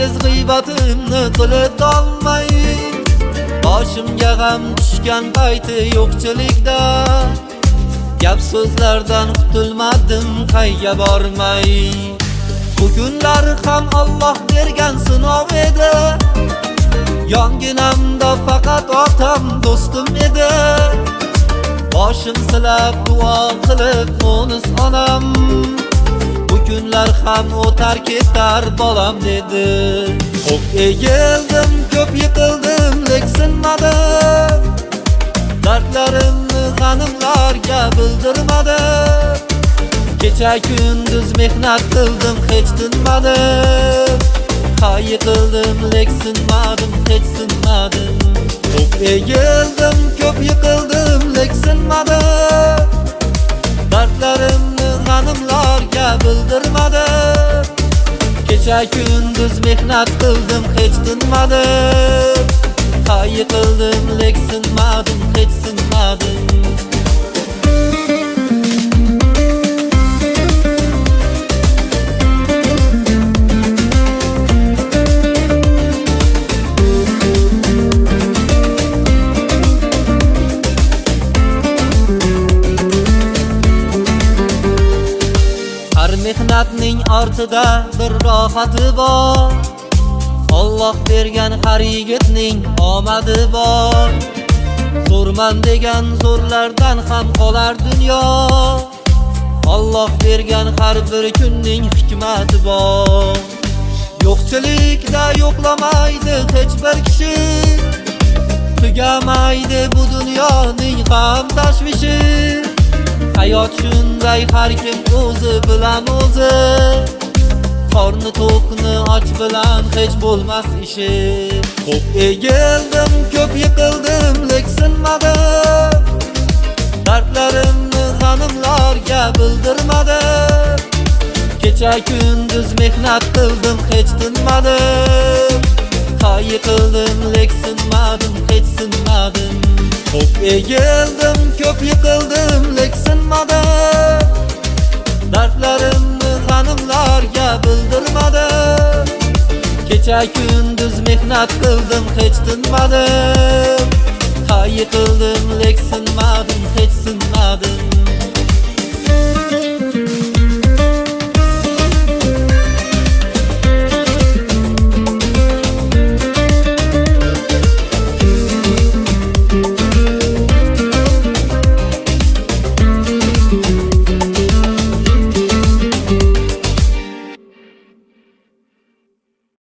aziz g'iybatimni qilib olmay, boshimga g'am tushgan payti yo'qchilikda, gap so'zlardan qutulmadim qayga bormay. Bu kunlar ham Alloh bergan sinov edi, yonginamda faqat otam do'stim edi. Boshim silab duo qilib o'nis onam, bu kunlar ham o'tar ketar bolam dedi. Ko'p egildim, ko'p yiqildim, lek sinmadim, dardlarimni g'animlarga bildirmadim. Kecha kunduz mehnat qildim, hech tinmadim, yiqildim, lek sinmadim, hech sinmadim. Ko'p egildim, ko'p yiqildim, lek sinmadim, dardlarimni g'animlarga bildirmadim. Kecha kunduz mehnat qildim, hech tinmadim, yiqildim, lek sinmadim, hech sinmadim. Mehnatning ortida bir rohati bor, Alloh bergan har yigitning omadi bor. Zo'rman degan zo'rlardan ham qolar dunyo, Alloh bergan har bir kunning hikmati bor. Yo'qchilikda yo'qlamaydi hech bir kishi, tugamaydi bu dunyoning g'am tashvishi. Hayot shunday, har kim o'zi bilan o'zi, qorni to'qni och bilan hech bo'lmas ishi. Ko'p egildim, ko'p yiqildim, lek sinmadim, dardlarimni g'animlarga bildirmadim. Kecha kunduz mehnat qildim, hech tinmadim, yiqildim, lek sinmadim, hech sinmadim. Ko'p egildim, ko'p yiqildim, lek sinmadim, dardlarimni g'animlarga bildirmadim. Kecha kunduz mehnat qildim, hech tinmadim, yiqildim, lek sinmadim, hech